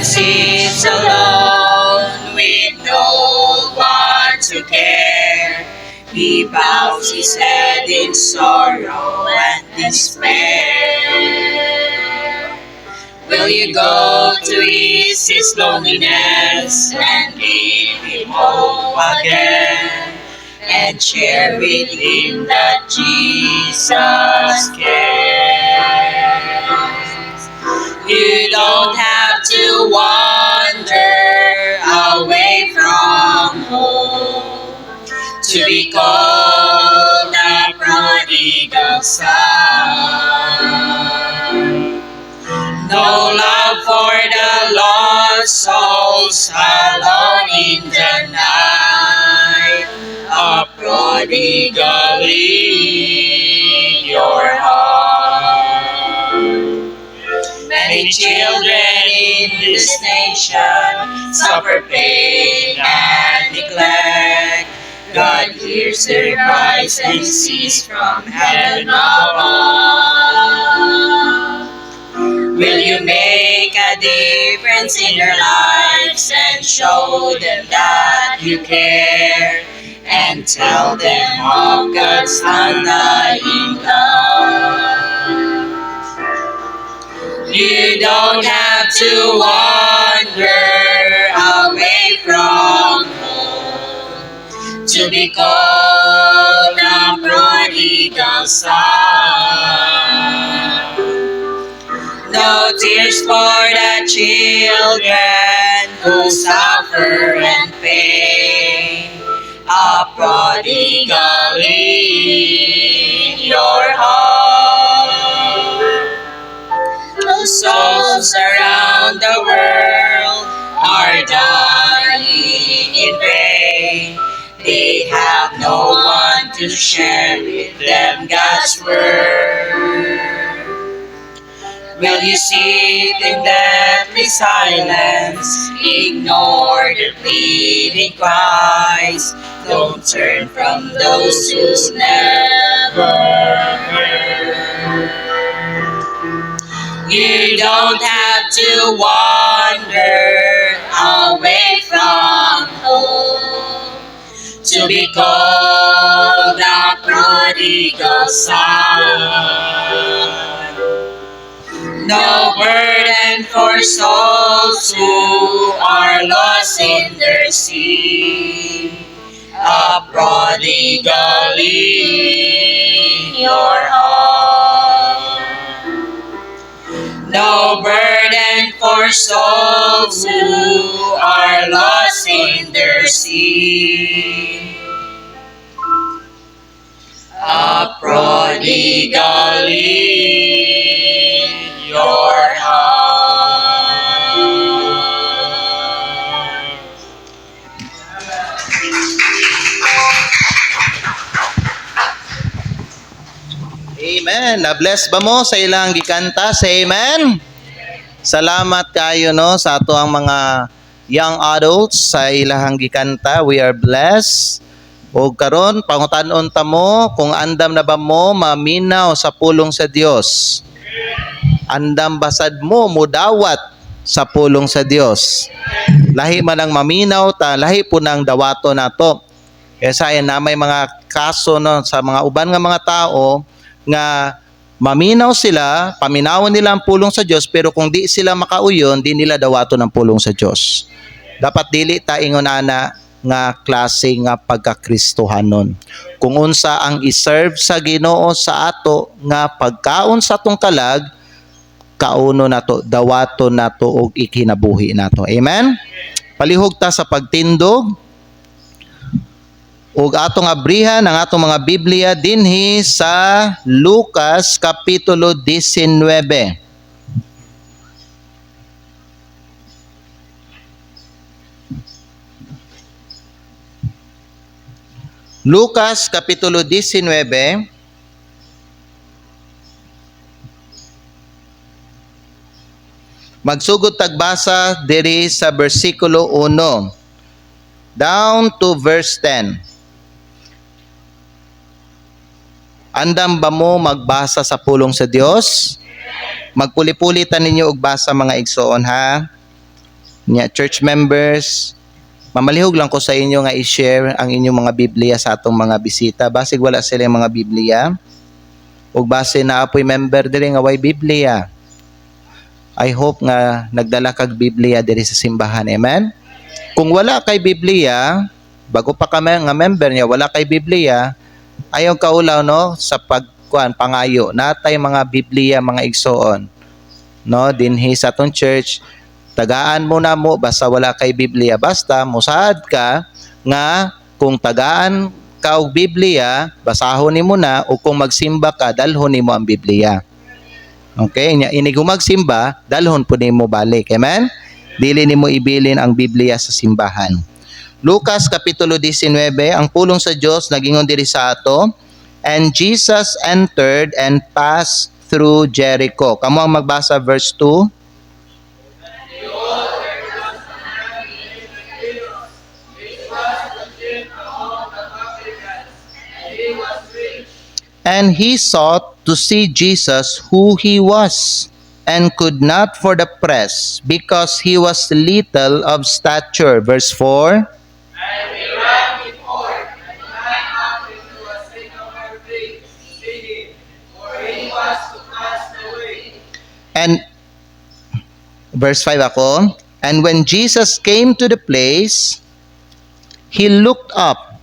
sits alone with no one to care. He bows his head in sorrow and despair. Will you go to ease his loneliness and give him hope again? And share with him that Jesus cares. You don't have to wander away from home to be called a prodigal son. No love for the lost souls alone in the night. A prodigal in your heart. Many children in this nation suffer pain and neglect. God hears their cries and sees from heaven above. Will you make a difference in their lives and show them that you care? And tell them of God's undying love. You don't have to wander away from home to be called a prodigal son. No tears for the children who suffer and pain. A prodigal in your heart. The souls around the world are dying in vain. They have no one to share with them God's word. Will you sit in deathly silence, ignore their pleading cries? Don't turn from those who's never heard. You don't have to wander away from home to be called a prodigal son. No burden for souls who are lost in their sin. A prodigal in your heart. No burden for souls who are lost in their sin. A prodigal in your heart. Amen. Na-bless ba mo sa ilang gikanta? Say amen. Salamat kayo no sa ato ang mga young adults sa ilahang gikanta. We are blessed. O karon pangutan-on ta mo kung andam na ba mo maminaw sa pulong sa Dios. Andam basad mo mudawat sa pulong sa Dios. Lahi man ang maminaw ta, lahi po nang dawato nato. Kaya na may mga kaso no sa mga uban nga mga tao nga maminaw sila, paminawon nila ang pulong sa Dios, pero kung di sila makauyon, di nila dawato ng pulong sa Dios. Dapat dili ta ingon ana nga klase nga pagkakristohanon. Kung unsa ang iserve sa Ginoo sa ato nga pagkaon sa atong kalag, kauno nato, dawato nato og ikinabuhi nato. Amen. Palihog ta sa pagtindog. Ug atong abrihan ang atong mga Biblia dinhi sa Lucas kapitulo 19. Lucas kapitulo 19. Magsugod tagbasa diri sa bersikulo 1 down to verse 10. Andam ba mo magbasa sa pulong sa Dios? Magpuli-pulitan ninyo og basa mga igsoon ha. Nya church members, mamalihog lang ko sa inyo nga i-share ang inyong mga Biblia sa atong mga bisita. Basig wala sila mga Biblia. Ug base na apoy member diri nga way Biblia. I hope nga nagdala kag Biblia diri sa simbahan. Amen? Kung wala kay Biblia, bago pa ka nga member niya, wala kay Biblia, ayaw kaulaw no sa pangayo. Natay mga Biblia, mga igsoon. No, dinhi sa atong church, tagaan mo na mo basta wala kay Biblia. Basta musaad ka nga kung tagaan ka og Biblia, basahon nimo na, o kung magsimba ka, dalhon nimo ang Biblia. Okay, ini kung magsimba, dalhon po nimo balik. Amen? Dili nimo ibilin ang Biblia sa simbahan. Lucas kapitulo 19, ang pulong sa Dios nagingon diri sa ato, and Jesus entered and passed through Jericho. Kamo ang magbasa verse 2. And he sought to see Jesus who he was, and could not for the press, because he was little of stature. Verse 4. And we ran before, and climbed up into a sycamore tree to see him, for he was to pass the way. And verse 5 ako. And when Jesus came to the place, he looked up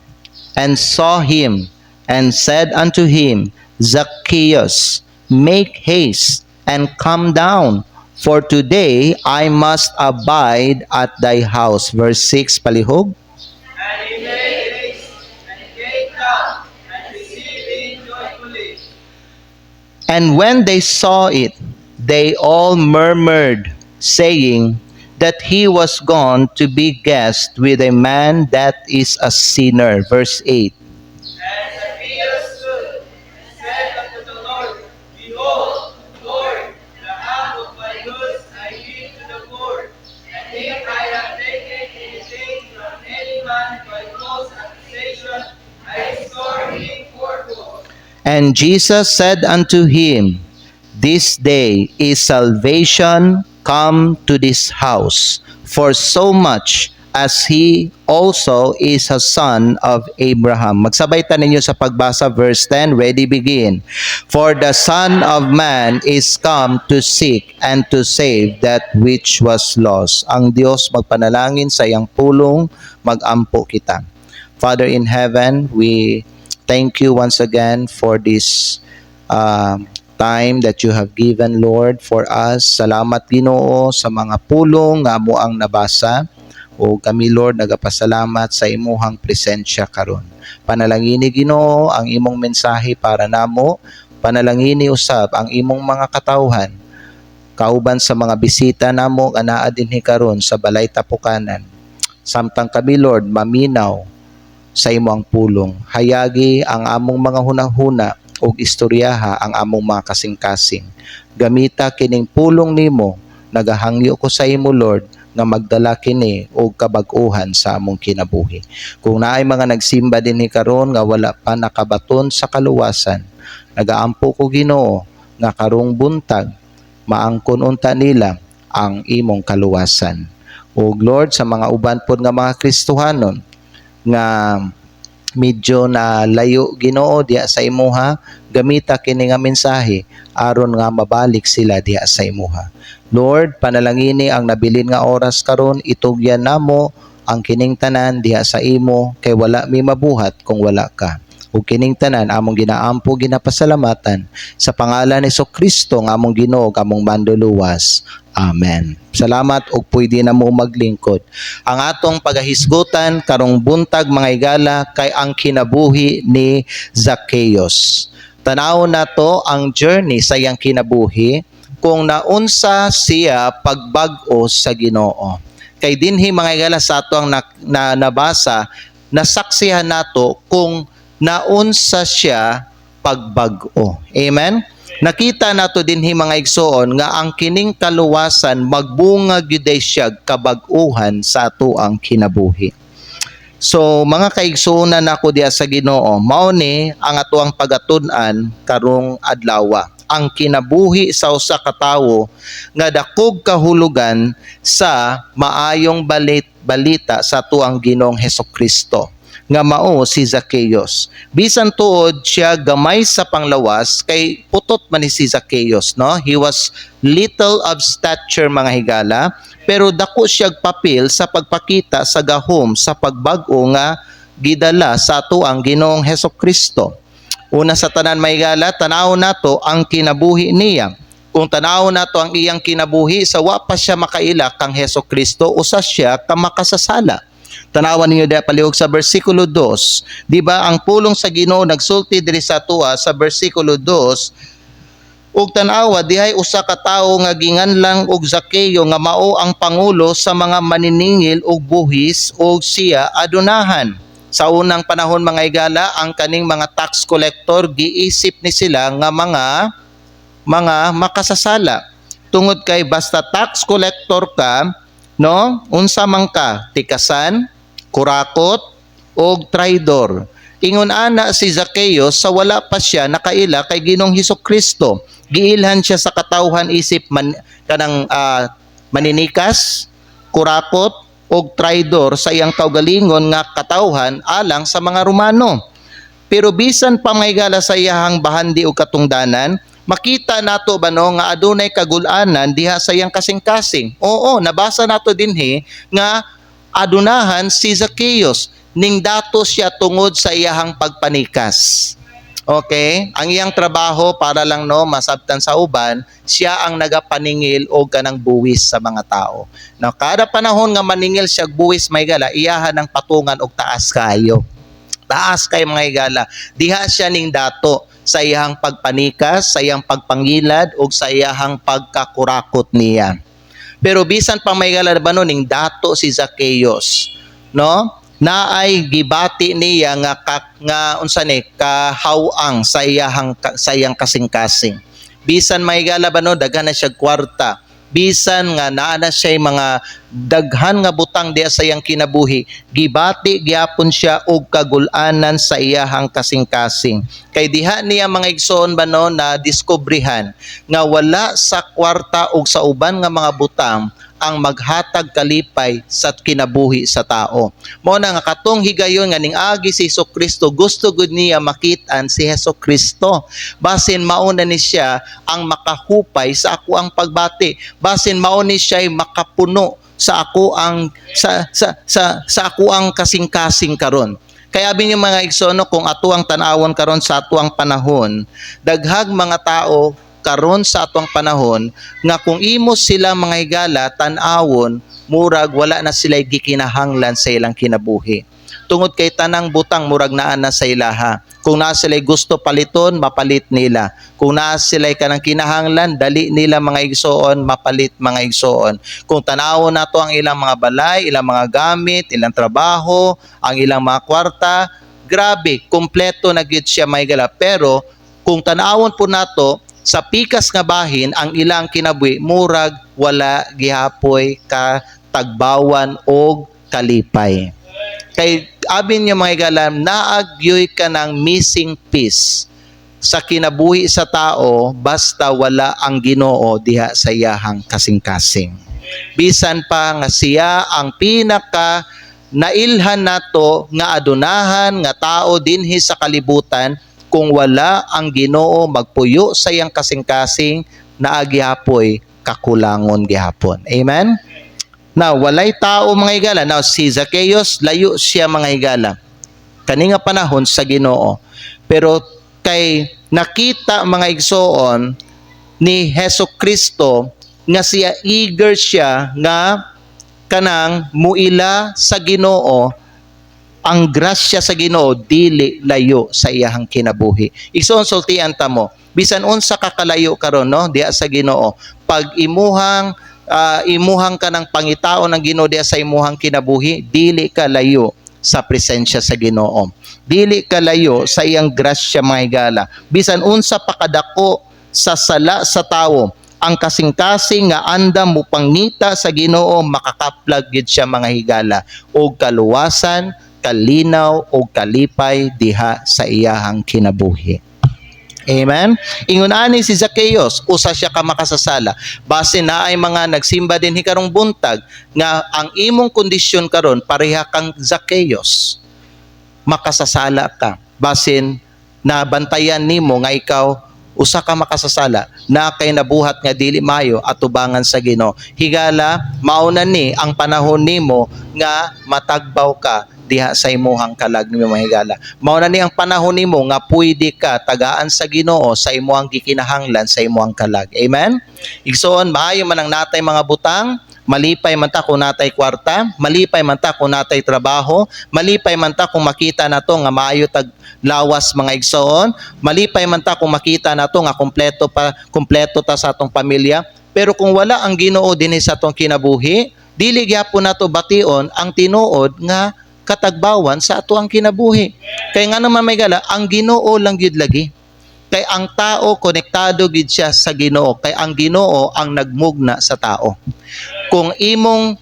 and saw him, and said unto him, Zacchaeus, make haste and come down, for today I must abide at thy house. Verse 6, palihog. And he made haste, and came down, and received him joyfully. And when they saw it, they all murmured, saying that he was gone to be guest with a man that is a sinner. Verse 8. And Zacchaeus stood, and said unto the Lord, Behold, Lord, the half of my goods I give to the poor, and if I have taken anything from any man by false accusation, I restore him fourfold. And Jesus said unto him, This day is salvation come to this house, for so much as he also is a son of Abraham. Magsabay ta ninyo sa pagbasa verse 10. Ready, begin. For the Son of Man is come to seek and to save that which was lost. Ang Dios magpanalangin sa iyang pulong, magampo kita. Father in heaven, we thank you once again for this time that you have given, Lord, for us. Salamat, Ginoo, sa mga pulong nga mo ang nabasa. O kami, Lord, nagapasalamat sa imuhang presensya karon. Panalangini, Ginoo, ang imong mensahe para namo. Panalangini usab ang imong mga katawhan. Kauban sa mga bisita namo nga naa dinhi karon sa balay tapukanan. Samtang kami, Lord, maminaw sa imong pulong. Hayagi ang among mga hunahuna o istoryaha ang among mga kasing-kasing. Gamita kining pulong nimo, nagahangyo ko sa imo, Lord, nga magdala kini og kabag-uhan sa among kinabuhi. Kung naay mga nagsimba dinhi karon nga wala pa nakabaton sa kaluwasan, nagaampo ko, Ginoo, nga karong buntag maangkon unta nila ang imong kaluwasan. O Lord, sa mga uban pod nga mga Kristohanon nga medyo na layo, Ginoo, diha sa imuha, gamita kini nga mensahe aron nga mabalik sila diha sa imuha. Lord, panalangini ang nabilin nga oras karon, itugyan namo ang kining tanan diha sa imo, kay wala mi mabuhat kung wala ka. Ug kining tanan among ginaampo ginapasalamatan sa pangalan ni Kristo nga among Ginoo, among Manluluwas. Amen. Salamat ug pwede na mo maglingkod. Ang atong pagahisgutan karong buntag, mga igala, kay ang kinabuhi ni Zacchaeus. Tanaw nato ang journey sa iyang kinabuhi kung naunsa siya pagbag-o sa Ginoo. Kay dinhi, mga igala, sa ato ang nabasa, nasaksihan nato kung naunsa siya pagbag-o. Amen? Nakita nato dinhi, mga igsoon, nga ang kining kaluwasan magbunga gyud siya kabag-uhan sa ato ang kinabuhi. So, mga kaigsuonan nako diha sa Ginoo, mao ni ang ato ang pagatun-an karong adlaw. ang kinabuhi sa usa ka tawo nga dakog kahulugan sa maayong balita sa tuang Ginoong Hesukristo nga mao si Zacchaeus. Bisan tuod siya gamay sa panglawas kay putot man ni si Zacchaeus, no? He was little of stature mga higala, pero dako siya papil sa pagpakita sa gahom sa pagbag-o nga gidala sa tuang Ginoong Hesukristo. Una sa tanan mahigala, tanaw nato ang kinabuhi niya. Kung tanaw nato ang iyang kinabuhi, sa wa pa siya makaila kang Hesukristo, usa siya ka makasasala. Tanawan ninyo diha palihog sa bersikulo 2. Di ba ang pulong sa Ginoo nagsulti diri sa tuwa sa bersikulo 2. Ug tanawa dihay usa ka tawo nga ginganlang og Zaqueo nga mao ang pangulo sa mga maniningil og buhis ug siya adunahan. Sa unang panahon mga higala, ang kaning mga tax collector giisip ni sila nga mga makasasala. Tungod kay basta tax collector ka, no? Unsa man ka, tikasan, kurakot, og traidor. Ingon ana si Zacchaeus sa wala pa siya nakaila kay Ginoong Hesukristo. Giilhan siya sa katawhan isip maninikas, kurakot, og traidor sa iyang kaugalingon nga katawhan alang sa mga Romano. Pero bisan pa may gala sa iyahang bahandi o katungdanan, makita nato ba no nga adunay kagulanan diha sa iyang kasing-kasing. Oo, nabasa nato dinhi nga adunahan si Zacchaeus ning dato siya tungod sa iyahang pagpanikas. Okay? Ang iyang trabaho para lang no masabtan sa uban, siya ang nagapaningil og kanang buwis sa mga tao. Now, kada panahon nga maningil siya buwis may gala, iyahan ang patungan og taas kayo. Taas kay mga higala. Diha siya ning dato sa iyang pagpanikas, sa iyang pagpangilad ug sa iyang pagkakurakot niya. Pero bisan pa may higala ba no ning dato si Zacchaeus, no? Naay gibati niya nga unsa ni kahawang sa iyang kasing-kasing. Bisan mahigala ba no daghan na siya kwarta. Bisan nga naa na siya mga daghan nga butang diha sa iyang kinabuhi, gibati gyapon siya og kagul-anan sa iyahang kasing-kasing. Kay diha niya mga igsoon ba no na diskubrihan nga wala sa kwarta ug sa uban nga mga butang ang maghatag kalipay sa kinabuhi sa tao. Mao na nga katong higayon nga ning agi si Hesukristo, gusto gud niya makitaan si Hesukristo. Basin mauna ni siya ang makahupay sa ako ang pagbati. Basin mao ni siya makapuno sa ako ang sa ako ang kasing-kasing karon. Kaya abin yung mga igsono kung ato ang tanawon karon sa ato ang panahon, daghag mga tao karon sa atong panahon nga kung imo sila mga higala tan-awon murag wala na sila gikinahanglan sa ilang kinabuhi. Tungod kay tanang butang murag naa na sa ilaha. Kung naa sila gusto paliton, mapalit nila. Kung naa sila kanang kinahanglan, dali nila mga igsoon, mapalit mga igsoon. Kung tanawon nato ang ilang mga balay, ilang mga gamit, ilang trabaho, ang ilang mga kwarta, grabe, kompleto na gyud siya mga higala. Pero kung tanawon po nato sa pikas nga bahin ang ilang kinabuhi murag wala gihapoy ka tagbawan og kalipay. Kay abin niyo mga igalam, naagyoy ka ng missing piece sa kinabuhi sa tao basta wala ang Ginoo diha sa iyahang kasing-kasing. Bisan pa nga siya ang pinaka nailhan nato nga adunahan nga tao dinhi sa kalibutan. Kung wala ang Ginoo magpuyo sa iyang kasing-kasing, naagihapoy kakulangon gihapon. Amen? Now, walay tao mga higala. Now, si Zacchaeus, layo siya mga higala. Kani nga panahon sa Ginoo. Pero kay nakita mga igsoon ni Hesukristo nga siya eager siya nga kanang muila sa Ginoo, ang grasya sa Ginoo dili layo sa iyahang kinabuhi. Igsoon sultian ta mo, bisan unsa ka kalayo karon no diha sa Ginoo, pag imuhang ka ng pangitao ng Ginoo diha sa imuhang kinabuhi, dili ka layo sa presensya sa Ginoo. Dili ka layo sa iyang grasya mga higala. Bisan unsa pa kadako sa sala sa tawo, ang kasing-kasing nga andam mo pangita sa Ginoo, makakaplag gid siya mga higala og kaluwasan, kalinaw o kalipay diha sa iyahang kinabuhi. Amen. Ingon ani si Zacchaeus, usa siya ka makasasala. Base na ay mga nagsimba din hikarong buntag nga ang imong kondisyon karon pareha kang Zacchaeus. Makasasala ka. Basin na bantayan nimo nga ikaw usa ka makasasala na kay nabuhat nga dili mayo at tubangan sa Ginoo. Higala mauna ni ang panahon nimo nga matagbaw ka diha sa imuhang kalag ni mga higala. Mao na ni ang panahon nimo nga pwede ka tagaan sa Ginoo sa imuhang gikinahanglan sa imuhang kalag. Amen. Igsoon maayo man ang natay mga butang, malipay man ta kung natay kwarta, malipay man ta kung natay trabaho, malipay man ta kung makita nato nga maayo tag lawas mga igsoon, malipay man ta kung makita nato nga kompleto ta sa atong pamilya, pero kung wala ang Ginoo dinhi sa atong kinabuhi, dili gyapon nato bation ang tinuod nga katagbawan sa ato ang kinabuhi. Kay nga naman may gala, ang Ginoo lang gyud lagi. Kay ang tao konektado gid siya sa Ginoo. Kay ang Ginoo ang nagmugna sa tao. Kung imong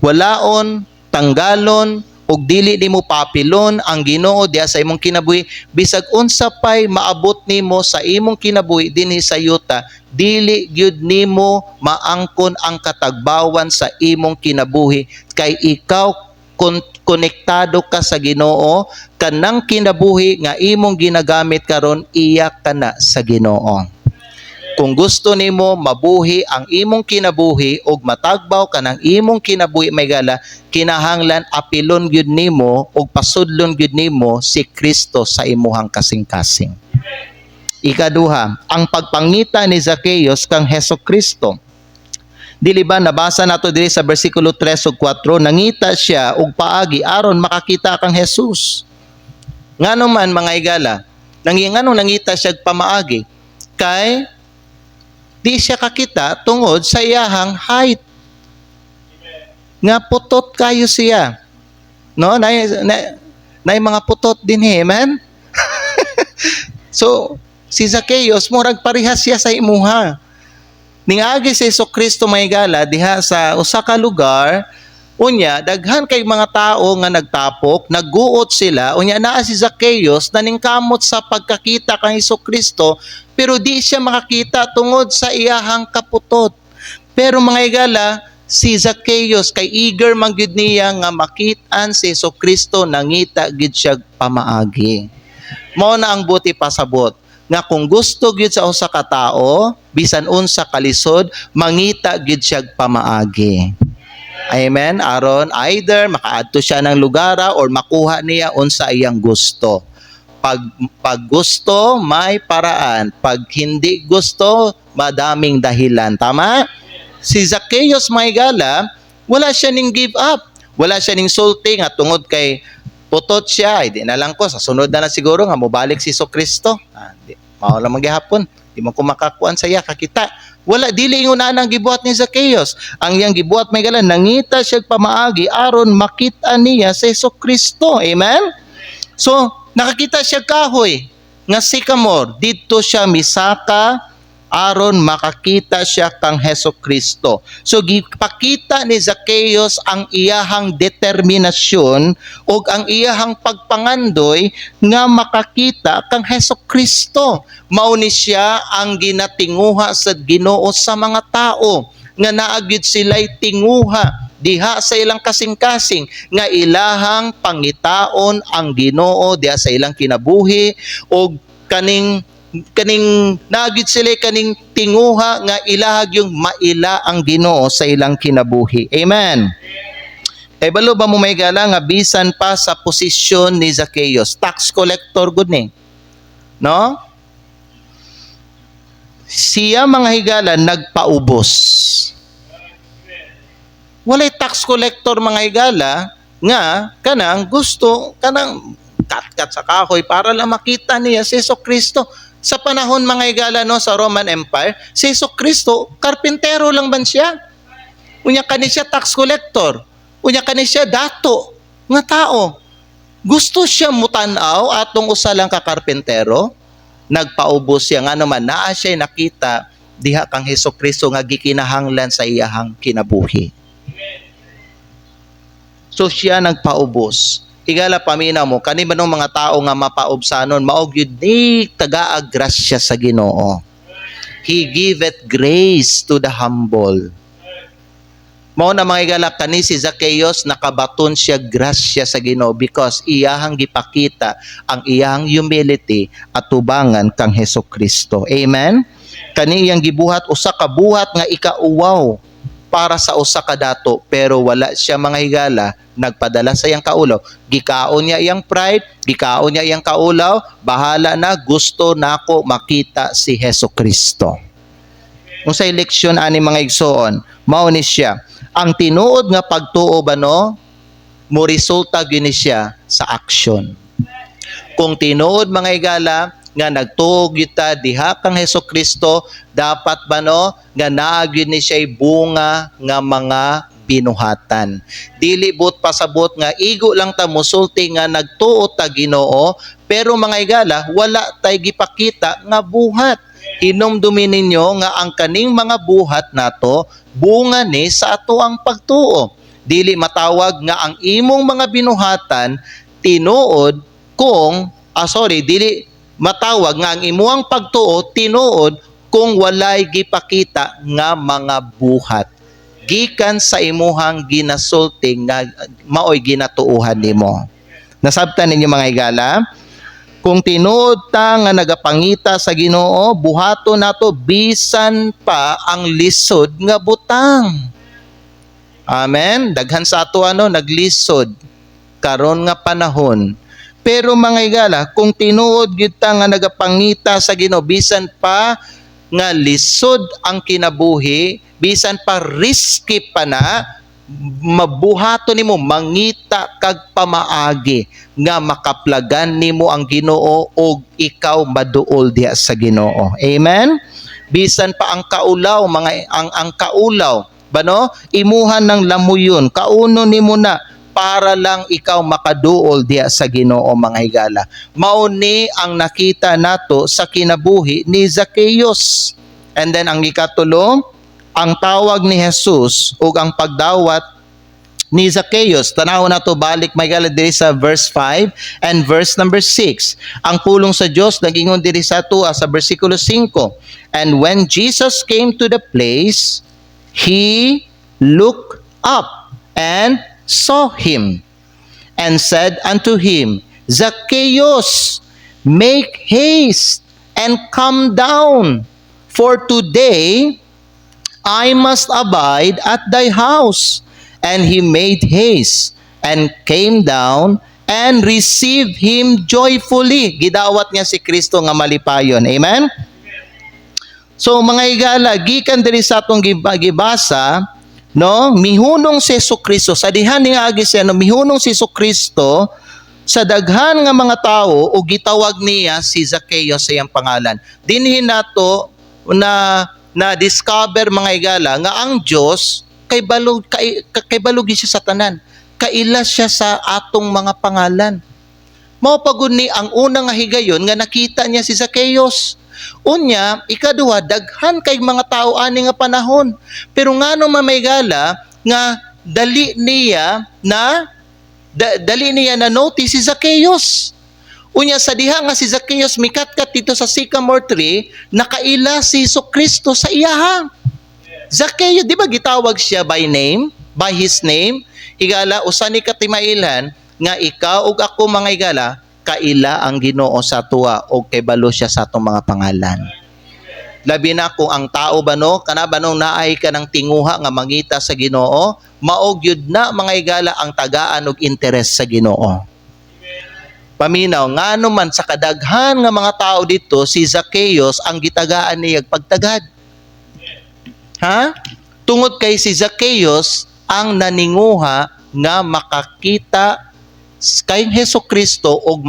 walaon, tanggalon, ug dili nimo papilon ang Ginoo diha sa imong kinabuhi, bisag unsa pay maabot nimo sa imong kinabuhi dinhi sa yuta, dili gyud nimo maangkon ang katagbawan sa imong kinabuhi kay ikaw konektado ka sa Ginoo, kanang kinabuhi nga imong ginagamit karon iya kana sa Ginoo. Kung gusto nimo mabuhi ang imong kinabuhi ug matagbaw kanang imong kinabuhi may gala, kinahanglan apilon gyud nimo ug pasudlon gyud nimo si Kristo sa imuhang kasing-kasing. Ikaduha, ang pagpangita ni Zacchaeus kang Hesukristo. Dili ba nabasa nato diri sa bersikulo 3 ug 4, nangita siya og paagi aron makakita kang Jesus. Ngano man mga higala, nganong nangita siya og pamaagi kay di siya kakita tungod sa iyahang height. Nga putot kayo siya. No, nay mga putot din amen. So si Zacchaeus murag parehas siya sa imuha. Ningagi si Jesucristo may gala diha sa usa ka lugar, unya daghan kay mga tao nga nagtapok, nagguot sila, unya naa si Zacchaeus naningkamot sa pagkakita kang Jesucristo, pero di siya makakita tungod sa iyahang kaputot. Pero mga higala, si Zacchaeus kay eager man gyud niya nga makit-an si Jesucristo, nangita gid siya pamaagi. Mao na ang buti pasabot nga kung gusto gyud sa usa ka tao bisan unsa kalisod, mangita gyud siya pamaagi. Amen. Aron either makaadto siya ng lugara or makuha niya unsa iyang gusto. Pag gusto, may paraan. Pag hindi gusto, madaming dahilan. Tama? Si Zacchaeus may gala, wala siya ning give up. Wala siya ning sulti nga tungod kay putot siya, di na lang ko, sa sunod na siguro nga mobalik si Jesucristo. Mao lang magyapon, di man ko makakuan sa iya kakita. Wala, dili ingon na ang gibuhat ni Zacchaeus. Ang iyang gibuhat may galan, nangita siya pamaagi aron makita niya si Jesucristo. Amen? So, nakakita siya kahoy nga sycamore, dito siya misaka aron makakita siya kang Hesukristo. So gipakita ni Zacchaeus ang iyahang determinasyon o ang iyahang pagpangandoy nga makakita kang Hesukristo. Mao ni siya ang ginatinguha sa Ginoo sa mga tao nga naagyud sila'y tinguha diha sa ilang kasing-kasing nga ilahang pangitaon ang Ginoo diha sa ilang kinabuhi o kaning nagid sila kaning tinguha nga ilahag yung maila ang Ginoo sa ilang kinabuhi. Amen. Kay balo ba mo may gala nga bisan pa sa posisyon ni Zacchaeus, tax collector gud ni. No? Siya mga higala nagpaubos. Walay tax collector mga higala nga kanang gusto kanang kat sa kahoy para lang makita niya si Jesucristo. Sa panahon mga higala no sa Roman Empire, si Jesucristo karpintero lang man siya. Unya kani siya tax collector. Unya kani siya dato nga tao. Gusto siya mutanaw atong usa lang ka karpintero, nagpaubos siya nga naman naa siya nakita diha kang Jesucristo nga gikinahanglan sa iyahang kinabuhi. So siya nagpaubos. Igala paminaw mo kani ba mga tao nga mapaubsanon maog yun ni tagaag grasya sa Ginoo. He giveth grace to the humble. Mao na mga igala kani si Zacchaeus nakabaton siya grasya sa Ginoo because iyahang gipakita ang iyang humility at tubangan kang Hesukristo. Amen. Kani iyang gibuhat usa ka buhat nga ikauwaw para sa usa ka dato pero wala siya mga higala nagpadala sa iyang kaulaw. Gikaon niya iyang pride, gikaon niya iyang kaulaw, bahala na gusto nako makita si Hesukristo. Unsay leksyon ani mga igsoon, mao ni siya. Ang tinuod nga pagtuo ba no, mo resulta gyud siya sa action. Kung tinuod mga higala nga nagtuog yuta diha kang Hesukristo, dapat ba no nga naagyon ni siya bunga nga mga binuhatan. Dili but pasabot nga igo lang ta musulti nga nagtuo ta Ginoo, pero mga higala wala tay gipakita nga buhat. Hinumdumin ninyo nga ang kaning mga buhat nato bunga ni sa ato ang pagtuo. Dili matawag nga ang imong mga binuhatan tinuod kung dili matawag nga ang imuang pagtuo tinuod kung walay gipakita nga mga buhat gikan sa imuhang ginasulti nga maoy ginatuuhan nimo. Nasabtan ninyo mga higala? Kung tinuod ta nga nagapangita sa Ginoo, buhaton nato bisan pa ang lisod nga butang. Amen. Daghan sa ato naglisod karon nga panahon. Pero mga higala, kung tinuod gyud ta nga nagapangita sa Ginoo bisan pa nga lisod ang kinabuhi, bisan pa risky pa na, mabuhato nimo mangita kag pamaagi nga makaplagan nimo ang Ginoo og ikaw maduol diha sa Ginoo. Amen. Bisan pa ang kaulaw ang kaulaw bano imuhan ng lamuyon kauno nimo na para lang ikaw makaduol diha sa Ginoo mga higala. Mao ni ang nakita nato sa kinabuhi ni Zacchaeus. And then ang ikatulo, ang tawag ni Jesus ug ang pagdawat ni Zacchaeus. Tanaw na to balik may gala diri sa verse 5 and verse number 6. Ang pulong sa Dios nagingon diri sa ato sa bersikulo 5. And when Jesus came to the place, he looked up and saw him and said unto him, Zacchaeus, make haste and come down, for today I must abide at thy house. And he made haste and came down and received him joyfully. Gidawat niya si Kristo nga malipayon. Amen? So mga higala, gikan diri sa atong gibasa, no, mihunong si Jesucristo sa dihan ni agi siya, no, mihunong si Jesucristo sa daghan nga mga tao o gitawag niya si Zacchaeus sa iyang pangalan. Dinhin nato na discover mga higala nga ang Dios kay balog siya sa tanan. Kaila siya sa atong mga pangalan. Mao pagud ni ang unang nga higayon nga nakita niya si Zacchaeus. Unya, ikaduha, daghan kay mga tao ani nga panahon. Pero ngano mamayigala nga dali niya na notice si Zacchaeus. Unya sa diha nga si Zacchaeus mikatkat dito sa sycamore tree, nakaila si Jesucristo sa iyaha. Zacchaeus, di ba gitawag siya by name, by his name? Higala, usa ni katimailan nga ikaw ug ako mga higala, kaila ang Ginoo sa tuwa o kay balo siya sa atong mga pangalan. Labi na kung ang tao bano, kana banong naay ka ng tinguha nga mangita sa Ginoo, maog yun na mga higala ang tagaan og interes sa Ginoo. Paminaw, ngano man sa kadaghan nga mga tao dito, si Zacchaeus ang gitagaan niya pagtagad. Ha? Tungod kay si Zacchaeus ang naninguha nga makakita kay Hesukristo og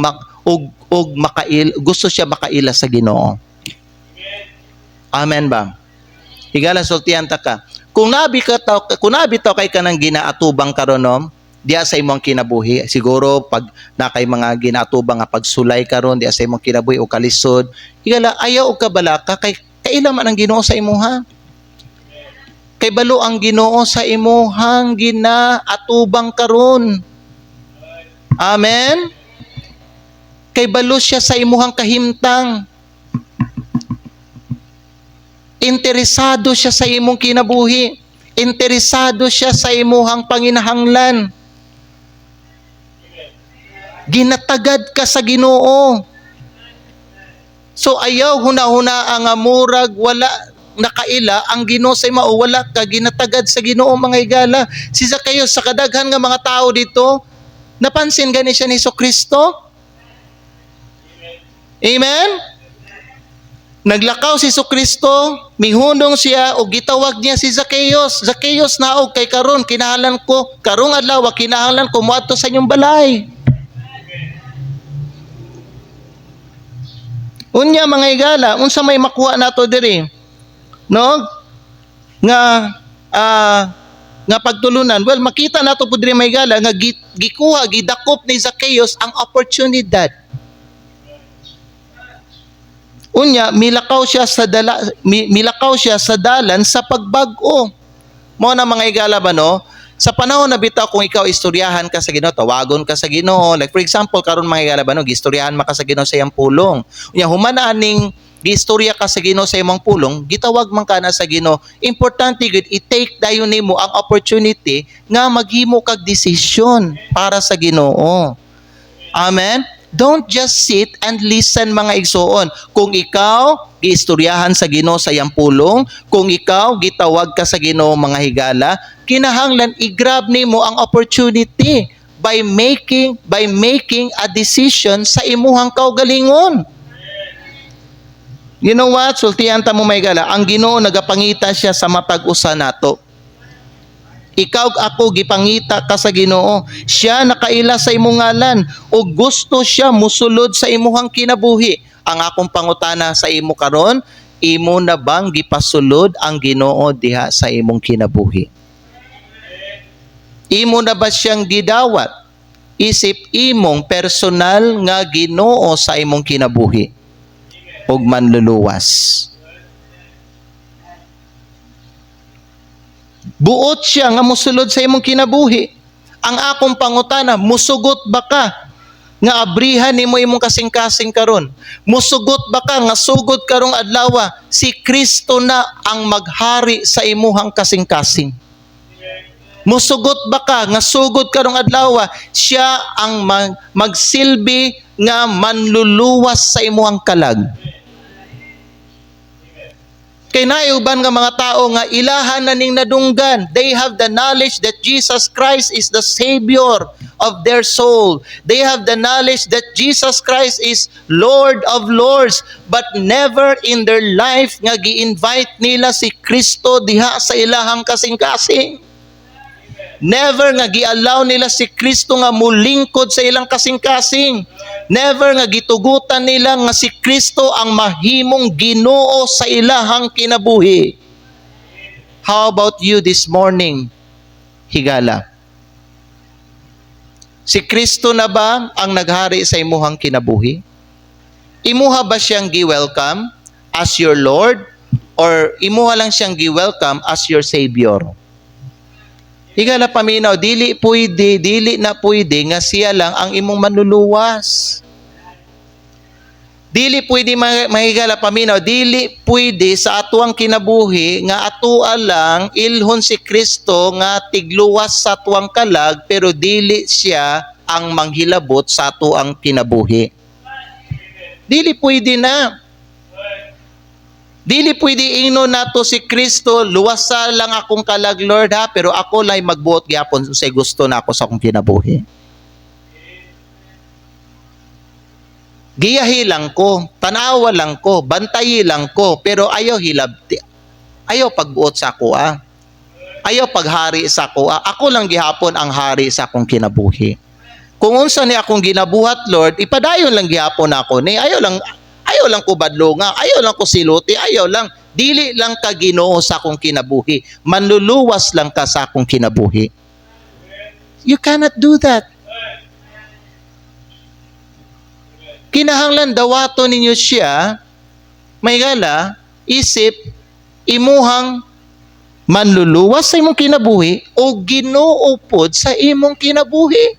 gusto siya makaila sa Ginoo. Amen ba? Higala sultihan ta ka. Kung nabitaw kay kanang ginaatubang karon diya sa imong kinabuhi, siguro pag na kay mga ginaatubang nga pagsulay karon diya sa imong kinabuhi o kalisod, higala ayaw og kabalaka kay kaila man ang Ginoo sa imuha. Kay balo ang Ginoo sa imuhang ginaatubang karon. Amen? Kay balo siya sa imuhang kahimtang. Interesado siya sa imong kinabuhi. Interesado siya sa imuhang panginahanglan. Ginatagad ka sa Ginoo. So ayaw huna-huna ang murag wala nakaila ang Ginoo sa imo, wala ka ginatagad sa Ginoo, mga higala. Si Zacchaeus, sa kadaghan nga mga tao dito, napansin gani siya ni Kristo? Amen? Naglakaw si Kristo, mihunong siya o gitawag niya si Zacchaeus. Zacchaeus, naog kay karon kinahanglan ko, karong adlaw kinahanglan ko moadto sa inyong balay. Unya mga higala, unsa may makuha nato diri? No? Nga pagtulunan. Well, makita nato pud diri mga higala nga gikuha, gidakop ni Zacchaeus ang oportunidad. Unya milakaw siya sa dalan sa pagbag-o. Mo na mga higala ba no? Sa panahon na bitaw kung ikaw istoryahan ka sa Ginoo, tawagon ka sa Ginoo. Like for example, karon mga higala ba no, gistoryahan ka sa Ginoo sa iyang pulong. Unya human aning gistorya ka sa Ginoo sa imong pulong, gitawag man kana sa Ginoo. Importante gid i-take dayon nimo ang opportunity nga maghimo kag desisyon para sa Ginoo. Amen. Don't just sit and listen mga igsoon. Kung ikaw giistoryahan sa Ginoo sa iyang pulong, kung ikaw gitawag ka sa Ginoo mga higala, kinahanglan i-grab nimo ang opportunity by making a decision sa imuhang kaugalingon. You know what? Sultihan ta mo mga higala, ang Ginoo nagapangita siya sa matag usa nato. Ikaw ako gipangita ka sa Ginoo. Siya nakaila sa imong ngalan o gusto siya musulod sa imuhang kinabuhi. Ang akong pangutana sa imo karon, imo na bang gipasulod ang Ginoo diha sa imong kinabuhi? Imo na ba siyang gidawat isip imong personal nga Ginoo sa imong kinabuhi ug manluluwas? Buot siya nga musulod sa imong kinabuhi. Ang akong pangutana, musugot ba ka nga abrihan nimo imong kasing-kasing karon? Musugot ba ka nga sugod karong adlaw si Kristo na ang maghari sa imuhang kasing-kasing? Musugot ba ka nga sugod karong adlaw siya ang magsilbi nga manluluwas sa imuhang kalag? Kay naiuban nga mga tao nga ilahan na ning nadunggan. They have the knowledge that Jesus Christ is the Savior of their soul. They have the knowledge that Jesus Christ is Lord of Lords. But never in their life nga gi-invite nila si Kristo diha sa ilahang kasing-kasing. Never nga gi-allow nila si Kristo nga mulingkod sa ilang kasing-kasing. Never nga gitugutan nila nga si Kristo ang mahimong Ginoo sa ilahang kinabuhi. How about you this morning, higala? Si Kristo na ba ang naghari sa imuhang kinabuhi? Imuha ba siyang gi-welcome as your Lord or imuha lang siyang gi-welcome as your Savior? Higala paminaw, dili na pwede nga siya lang ang imong manluluwas. Dili pwede mahigala paminaw, dili pwede sa atuang kinabuhi nga atua lang ilhon si Kristo nga tigluwas sa atuang kalag pero dili siya ang manghilabot sa atuang kinabuhi. Dili pwede na. Dili pwede ingno nato si Kristo, luwasa lang akong kalag Lord ha, pero ako lay magbuot gyapon sa gusto na ako sa akong kinabuhi. Giyahi lang ko, tanawa lang ko, bantayi lang ko, pero ayaw hilabti. Ayaw pagbuot sa ako Ayaw paghari sa ako Ako lang gihapon ang hari sa akong kinabuhi. Kung unsa ni akong ginabuhat Lord, ipadayon lang gihapon ako ni ayaw lang ko badlonga, ayaw lang ko siluti, ayaw lang. Dili lang ka Ginoo sa akong kinabuhi. Manluluwas lang ka sa akong kinabuhi. You cannot do that. Kinahanglan dawato ninyo siya, may gala, isip, imuhang manluluwas sa imong kinabuhi o Ginoo pod sa imong kinabuhi.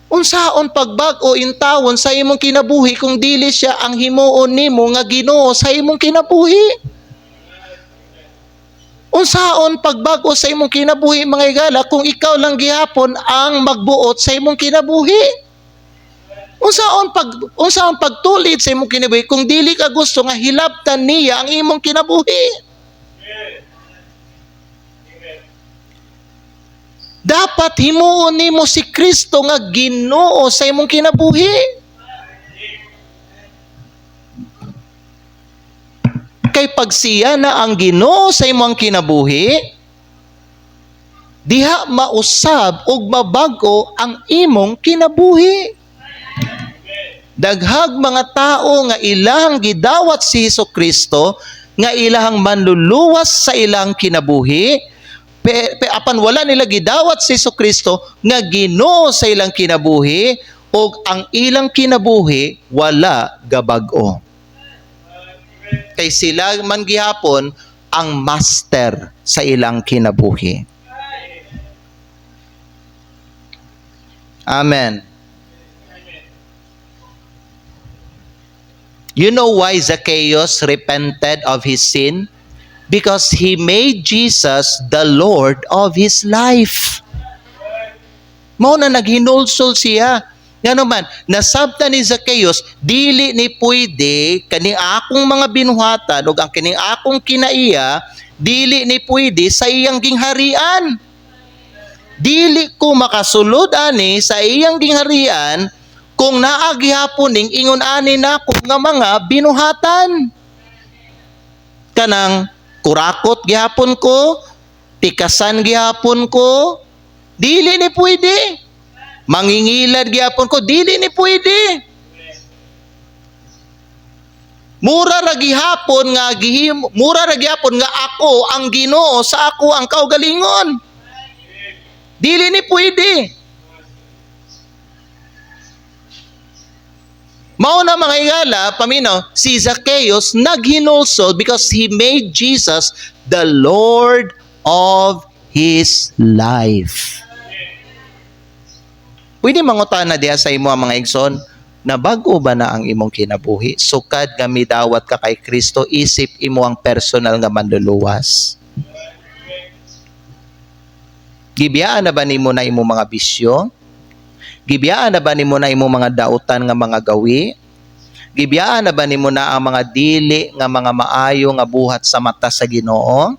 Unsaon pagbag-o intawon sa imong kinabuhi kung dili siya ang himuon nimo nga Ginoo sa imong kinabuhi? Unsaon pagbag-o sa imong kinabuhi mga igala kung ikaw lang gihapon ang magbuot sa imong kinabuhi? Unsaon pagtulid sa imong kinabuhi kung dili ka gusto nga hilabtan niya ang imong kinabuhi? Dapat himuon nimo si Kristo nga Ginoo sa imong kinabuhi. Kay pag siya na ang Ginoo sa imong kinabuhi, diha mausab ug mabago ang imong kinabuhi. Daghag mga tao nga ilang gidawat si Hesukristo nga ilahang manluluwas sa ilang kinabuhi, apan wala nila gidawat si Hesukristo nga Ginoo sa ilang kinabuhi ug ang ilang kinabuhi wala gabag-o. Kay sila man gihapon ang master sa ilang kinabuhi. Amen. You know why Zacchaeus repented of his sin? Because he made Jesus the Lord of his life. Mao na naghinulsol siya. Nga naman, nasabta ni Zacchaeus, dili ni pwede kani akong mga binuhatan o ang kini akong kinaiya, dili ni pwede sa iyang gingharian. Dili ko makasulod ani sa iyang gingharian kung naagihapon ning ingon ani nako nga mga binuhatan. Kanang kurakot gihapon ko, tikasan gihapon ko, dili ni pwede. Mangingilad gihapon ko, dili ni pwede. Mura ra gihapon nga ako ang Ginoo sa ako ang kaugalingon. Dili ni pwede. Mao na mga igala, paminaw, si Zacchaeus naghinulsol because he made Jesus the Lord of his life. Pwede mangutana diha sa imo mga igsoon, na bag-o ba na ang imong kinabuhi? Sukad nga midawat ka kay Kristo, isip imo ang personal nga manluluwas. Gibiyaan na ba nimo na imong mga bisyo? Gibiyaan na ba nimo na imong mga dautan nga mga gawi? Gibiyaan na ba nimo na ang mga dili nga mga maayo nga buhat sa mata sa Ginoo?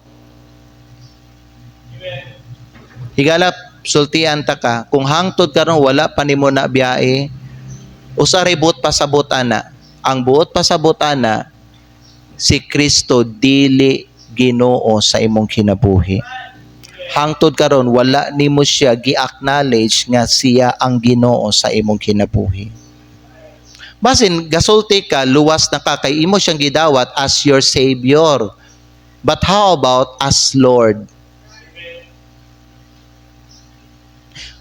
Higala, sultian ta ka, kung hangtod karon wala pa nimo na biyahe, usa ribot pasabot ana. Ang buot pasabot ana, si Kristo dili Ginoo sa imong kinabuhi. Hangtod karon wala nimo siya gi-acknowledge nga siya ang Ginoo sa imong kinabuhi. Basin gasulti ka, luwas na ka kay imo siyang gidawat as your Savior. But how about as Lord?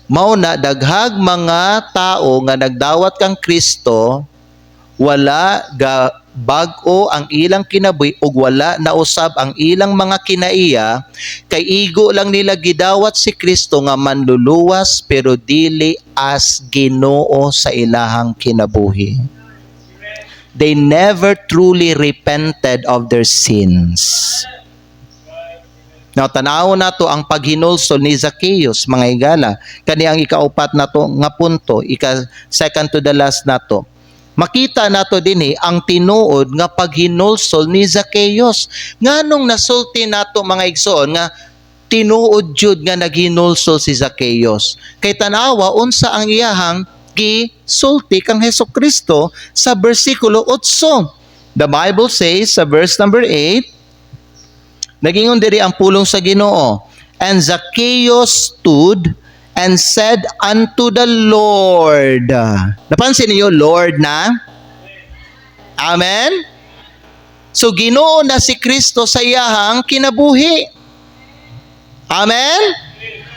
Mao na daghag mga tao nga nagdawat kang Kristo, wala ga bag-o ang ilang kinabuhi ug wala nausab ang ilang mga kinaiya, kay igo lang nila gidawat si Kristo nga manluluwas pero dili as Ginoo sa ilahang kinabuhi. They never truly repented of their sins. Now, tanaw na to ang paghinulsol ni Zacchaeus, mga igala. Kani ang ikaupat na to nga punto, second to the last na to. Makita nato dinhi ang tinuod nga paghinulsol ni Zacchaeus. Nganong nasulti nato mga igsoon nga tinuod jud nga naghinulsol si Zacchaeus. Kay tanawa unsa ang iyahang gisulti kang Hesukristo sa bersikulo 8. The Bible says sa verse number 8, nagingon diri ang pulong sa Ginoo, and Zacchaeus stood and said unto the Lord. Napansin niyo, Lord na? Amen? So, Ginoo na si Kristo sa iyahang kinabuhi. Amen?